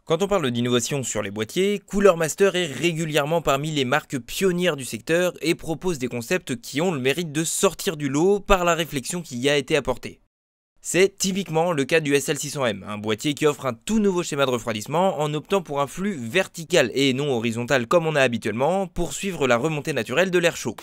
Quand on parle d'innovation sur les boîtiers, Cooler Master est régulièrement parmi les marques pionnières du secteur et propose des concepts qui ont le mérite de sortir du lot par la réflexion qui y a été apportée. C'est typiquement le cas du SL600M, un boîtier qui offre un tout nouveau schéma de refroidissement en optant pour un flux vertical et non horizontal comme on a habituellement pour suivre la remontée naturelle de l'air chaud.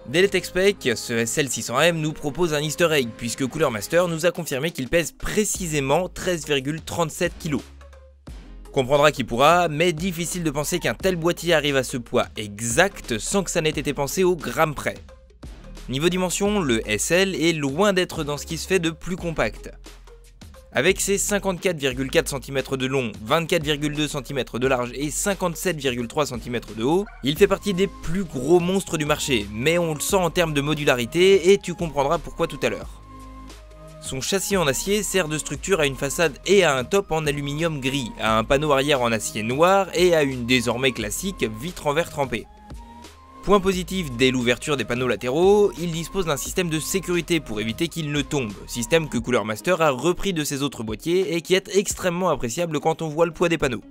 Dès les tech specs, ce SL600M nous propose un easter egg puisque Cooler Master nous a confirmé qu'il pèse précisément 13,37 kg. Comprendra qui pourra, mais difficile de penser qu'un tel boîtier arrive à ce poids exact sans que ça n'ait été pensé au gramme près. Niveau dimension, le SL est loin d'être dans ce qui se fait de plus compact. Avec ses 54,4 cm de long, 24,2 cm de large et 57,3 cm de haut, il fait partie des plus gros monstres du marché, mais on le sent en termes de modularité et tu comprendras pourquoi tout à l'heure. Son châssis en acier sert de structure à une façade et à un top en aluminium gris, à un panneau arrière en acier noir et à une désormais classique vitre en verre trempé. Point positif dès l'ouverture des panneaux latéraux, il dispose d'un système de sécurité pour éviter qu'il ne tombe, système que Cooler Master a repris de ses autres boîtiers et qui est extrêmement appréciable quand on voit le poids des panneaux.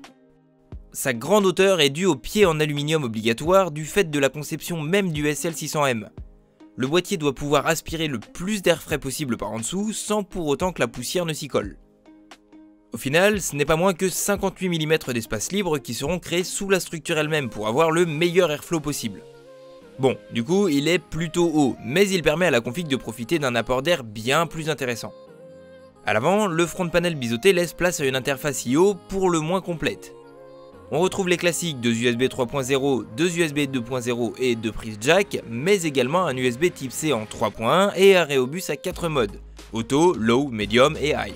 Sa grande hauteur est due au pied en aluminium obligatoire du fait de la conception même du SL600M. Le boîtier doit pouvoir aspirer le plus d'air frais possible par en dessous sans pour autant que la poussière ne s'y colle. Au final, ce n'est pas moins que 58 mm d'espace libre qui seront créés sous la structure elle-même pour avoir le meilleur airflow possible. Bon, du coup, il est plutôt haut, mais il permet à la config de profiter d'un apport d'air bien plus intéressant. A l'avant, le front panel biseauté laisse place à une interface I/O pour le moins complète. On retrouve les classiques 2 USB 3.0, 2 USB 2.0 et 2 prises jack, mais également un USB type C en 3.1 et un Reobus à 4 modes, auto, low, medium et high.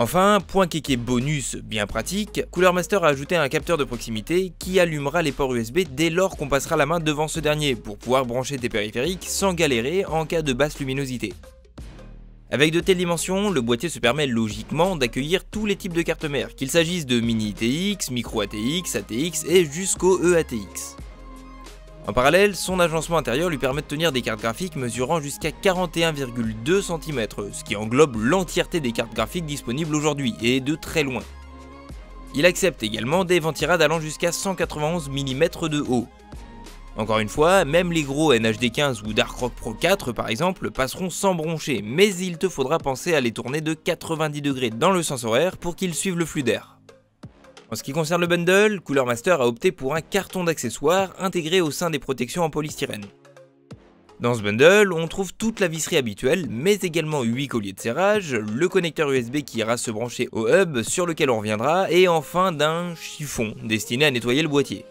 Enfin, point kéké bonus bien pratique, Cooler Master a ajouté un capteur de proximité qui allumera les ports USB dès lors qu'on passera la main devant ce dernier pour pouvoir brancher tes périphériques sans galérer en cas de basse luminosité. Avec de telles dimensions, le boîtier se permet logiquement d'accueillir tous les types de cartes mères, qu'il s'agisse de mini ITX, micro ATX, ATX et jusqu'au EATX. En parallèle, son agencement intérieur lui permet de tenir des cartes graphiques mesurant jusqu'à 41,2 cm, ce qui englobe l'entièreté des cartes graphiques disponibles aujourd'hui, et de très loin. Il accepte également des ventirades allant jusqu'à 191 mm de haut. Encore une fois, même les gros NHD15 ou Darkrock Pro 4 par exemple passeront sans broncher, mais il te faudra penser à les tourner de 90 degrés dans le sens horaire pour qu'ils suivent le flux d'air. En ce qui concerne le bundle, Cooler Master a opté pour un carton d'accessoires intégré au sein des protections en polystyrène. Dans ce bundle, on trouve toute la visserie habituelle, mais également 8 colliers de serrage, le connecteur USB qui ira se brancher au hub sur lequel on reviendra, et enfin d'un chiffon destiné à nettoyer le boîtier.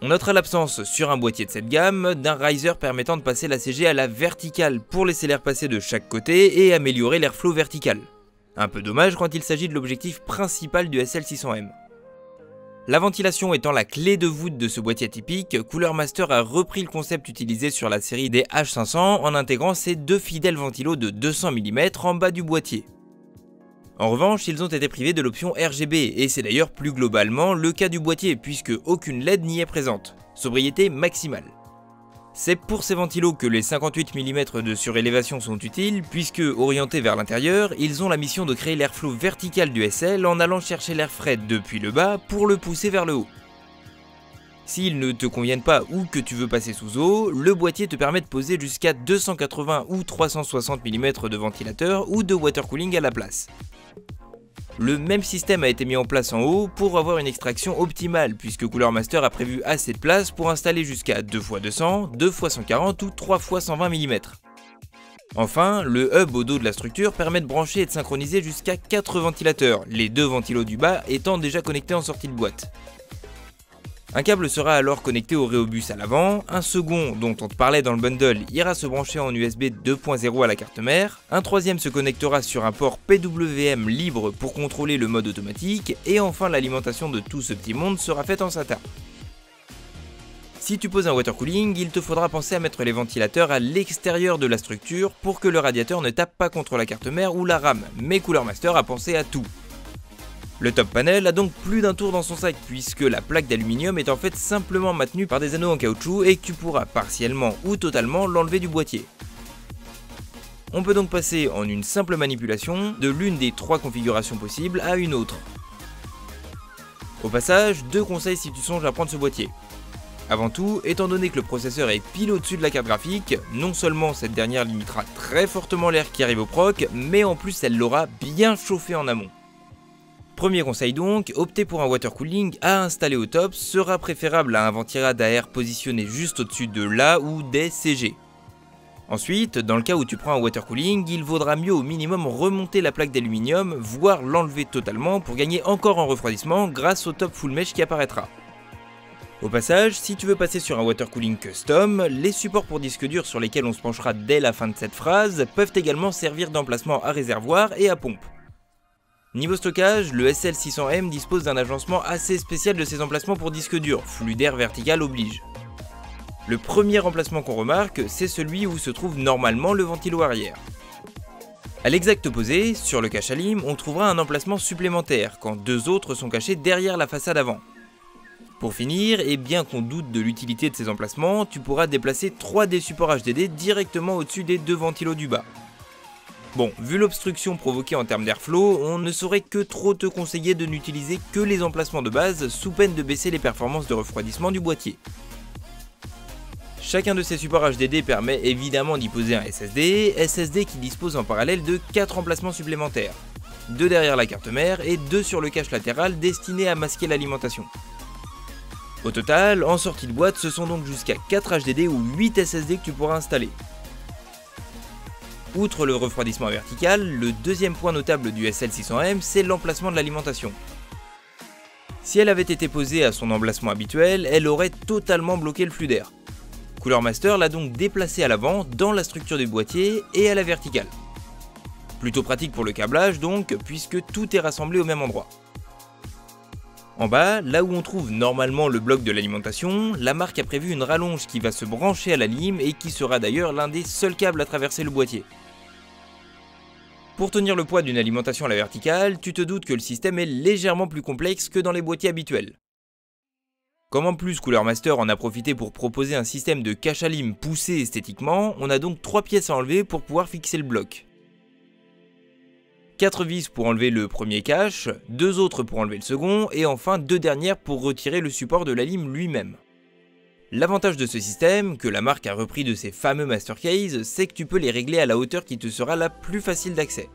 On notera l'absence sur un boîtier de cette gamme d'un riser permettant de passer la CG à la verticale pour laisser l'air passer de chaque côté et améliorer l'airflow vertical. Un peu dommage quand il s'agit de l'objectif principal du SL600M. La ventilation étant la clé de voûte de ce boîtier atypique, Cooler Master a repris le concept utilisé sur la série des H500 en intégrant ces deux fidèles ventilos de 200 mm en bas du boîtier. En revanche, ils ont été privés de l'option RGB et c'est d'ailleurs plus globalement le cas du boîtier puisque aucune LED n'y est présente. Sobriété maximale. C'est pour ces ventilos que les 58 mm de surélévation sont utiles, puisque, orientés vers l'intérieur, ils ont la mission de créer l'airflow vertical du SL en allant chercher l'air frais depuis le bas pour le pousser vers le haut. S'ils ne te conviennent pas ou que tu veux passer sous eau, le boîtier te permet de poser jusqu'à 280 ou 360 mm de ventilateur ou de water cooling à la place. Le même système a été mis en place en haut pour avoir une extraction optimale puisque Cooler Master a prévu assez de place pour installer jusqu'à 2x200, 2x140 ou 3x120 mm. Enfin, le hub au dos de la structure permet de brancher et de synchroniser jusqu'à 4 ventilateurs, les 2 ventilos du bas étant déjà connectés en sortie de boîte. Un câble sera alors connecté au Rhéobus à l'avant, un second dont on te parlait dans le bundle ira se brancher en USB 2.0 à la carte mère, un troisième se connectera sur un port PWM libre pour contrôler le mode automatique, et enfin l'alimentation de tout ce petit monde sera faite en SATA. Si tu poses un water cooling, il te faudra penser à mettre les ventilateurs à l'extérieur de la structure pour que le radiateur ne tape pas contre la carte mère ou la RAM, mais Cooler Master a pensé à tout. Le top panel a donc plus d'un tour dans son sac puisque la plaque d'aluminium est en fait simplement maintenue par des anneaux en caoutchouc et que tu pourras partiellement ou totalement l'enlever du boîtier. On peut donc passer en une simple manipulation de l'une des 3 configurations possibles à une autre. Au passage, 2 conseils si tu songes à prendre ce boîtier. Avant tout, étant donné que le processeur est pile au-dessus de la carte graphique, non seulement cette dernière limitera très fortement l'air qui arrive au proc, mais en plus elle l'aura bien chauffé en amont. Premier conseil donc, opter pour un water cooling à installer au top sera préférable à un ventirad à air positionné juste au-dessus de là ou des CG. Ensuite, dans le cas où tu prends un water cooling, il vaudra mieux au minimum remonter la plaque d'aluminium, voire l'enlever totalement pour gagner encore en refroidissement grâce au top full mesh qui apparaîtra. Au passage, si tu veux passer sur un water cooling custom, les supports pour disque dur sur lesquels on se penchera dès la fin de cette phrase peuvent également servir d'emplacement à réservoir et à pompe. Niveau stockage, le SL600M dispose d'un agencement assez spécial de ses emplacements pour disque dur, flux d'air vertical oblige. Le premier emplacement qu'on remarque, c'est celui où se trouve normalement le ventilo arrière. A l'exact opposé, sur le cache alim, on trouvera un emplacement supplémentaire, quand 2 autres sont cachés derrière la façade avant. Pour finir, et bien qu'on doute de l'utilité de ces emplacements, tu pourras déplacer 3 des supports HDD directement au-dessus des 2 ventilos du bas. Bon, vu l'obstruction provoquée en termes d'airflow, on ne saurait que trop te conseiller de n'utiliser que les emplacements de base sous peine de baisser les performances de refroidissement du boîtier. Chacun de ces supports HDD permet évidemment d'y poser un SSD qui dispose en parallèle de 4 emplacements supplémentaires, 2 derrière la carte mère et 2 sur le cache latéral destiné à masquer l'alimentation. Au total, en sortie de boîte, ce sont donc jusqu'à 4 HDD ou 8 SSD que tu pourras installer. Outre le refroidissement vertical, le deuxième point notable du SL600M, c'est l'emplacement de l'alimentation. Si elle avait été posée à son emplacement habituel, elle aurait totalement bloqué le flux d'air. Cooler Master l'a donc déplacé à l'avant, dans la structure du boîtier et à la verticale. Plutôt pratique pour le câblage donc, puisque tout est rassemblé au même endroit. En bas, là où on trouve normalement le bloc de l'alimentation, la marque a prévu une rallonge qui va se brancher à la lime et qui sera d'ailleurs l'un des seuls câbles à traverser le boîtier. Pour tenir le poids d'une alimentation à la verticale, tu te doutes que le système est légèrement plus complexe que dans les boîtiers habituels. Comme en plus Cooler Master en a profité pour proposer un système de cache à lime poussé esthétiquement, on a donc 3 pièces à enlever pour pouvoir fixer le bloc. 4 vis pour enlever le premier cache, 2 autres pour enlever le second, et enfin 2 dernières pour retirer le support de la lime lui-même. L'avantage de ce système, que la marque a repris de ses fameux Master Case, c'est que tu peux les régler à la hauteur qui te sera la plus facile d'accès.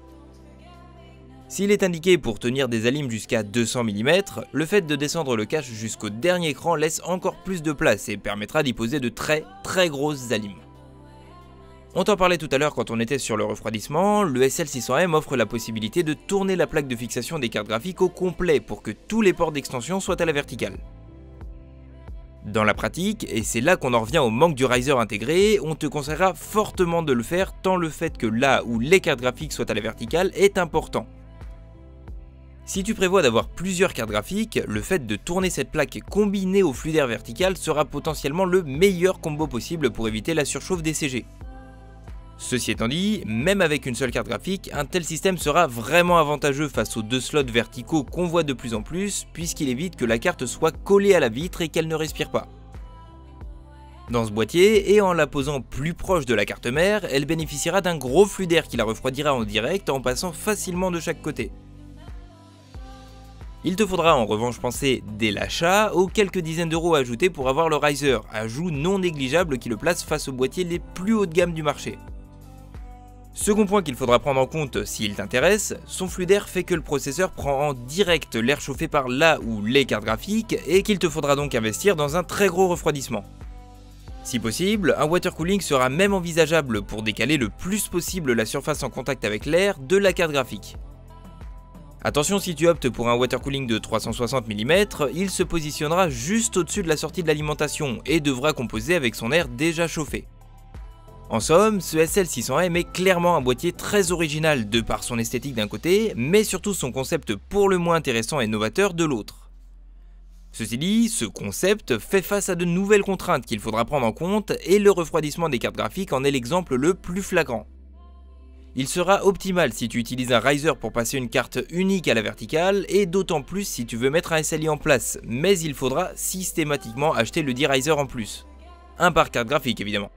S'il est indiqué pour tenir des alimes jusqu'à 200 mm, le fait de descendre le cache jusqu'au dernier cran laisse encore plus de place et permettra d'y poser de très grosses alimes. On t'en parlait tout à l'heure quand on était sur le refroidissement, le SL600M offre la possibilité de tourner la plaque de fixation des cartes graphiques au complet pour que tous les ports d'extension soient à la verticale. Dans la pratique, et c'est là qu'on en revient au manque du riser intégré, on te conseillera fortement de le faire tant le fait que là où les cartes graphiques soient à la verticale est important. Si tu prévois d'avoir plusieurs cartes graphiques, le fait de tourner cette plaque combinée au flux d'air vertical sera potentiellement le meilleur combo possible pour éviter la surchauffe des CG. Ceci étant dit, même avec une seule carte graphique, un tel système sera vraiment avantageux face aux 2 slots verticaux qu'on voit de plus en plus, puisqu'il évite que la carte soit collée à la vitre et qu'elle ne respire pas. Dans ce boîtier, et en la posant plus proche de la carte mère, elle bénéficiera d'un gros flux d'air qui la refroidira en direct en passant facilement de chaque côté. Il te faudra en revanche penser dès l'achat aux quelques dizaines d'euros à ajouter pour avoir le riser, ajout non négligeable qui le place face aux boîtiers les plus haut de gamme du marché. Second point qu'il faudra prendre en compte s'il t'intéresse, son flux d'air fait que le processeur prend en direct l'air chauffé par là ou les cartes graphiques et qu'il te faudra donc investir dans un très gros refroidissement. Si possible, un water cooling sera même envisageable pour décaler le plus possible la surface en contact avec l'air de la carte graphique. Attention, si tu optes pour un water cooling de 360 mm, il se positionnera juste au-dessus de la sortie de l'alimentation et devra composer avec son air déjà chauffé. En somme, ce SL600M est clairement un boîtier très original de par son esthétique d'un côté, mais surtout son concept pour le moins intéressant et novateur de l'autre. Ceci dit, ce concept fait face à de nouvelles contraintes qu'il faudra prendre en compte et le refroidissement des cartes graphiques en est l'exemple le plus flagrant. Il sera optimal si tu utilises un riser pour passer une carte unique à la verticale et d'autant plus si tu veux mettre un SLI en place, mais il faudra systématiquement acheter le D-Riser en plus. Un par carte graphique évidemment.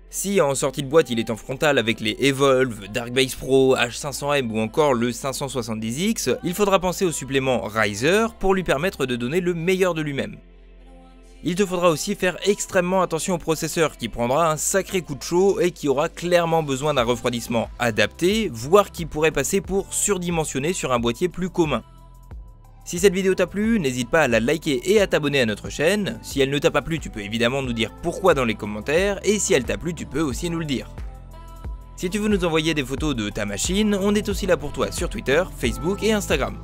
Si en sortie de boîte il est en frontal avec les Evolve, Darkbase Pro, H500M ou encore le 570X, il faudra penser au supplément Riser pour lui permettre de donner le meilleur de lui-même. Il te faudra aussi faire extrêmement attention au processeur qui prendra un sacré coup de chaud et qui aura clairement besoin d'un refroidissement adapté, voire qui pourrait passer pour surdimensionné sur un boîtier plus commun. Si cette vidéo t'a plu, n'hésite pas à la liker et à t'abonner à notre chaîne. Si elle ne t'a pas plu, tu peux évidemment nous dire pourquoi dans les commentaires, et si elle t'a plu, tu peux aussi nous le dire. Si tu veux nous envoyer des photos de ta machine, on est aussi là pour toi sur Twitter, Facebook et Instagram.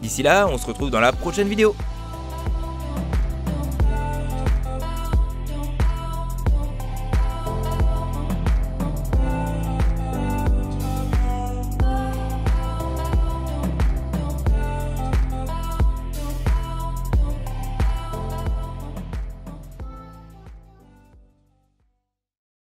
D'ici là, on se retrouve dans la prochaine vidéo.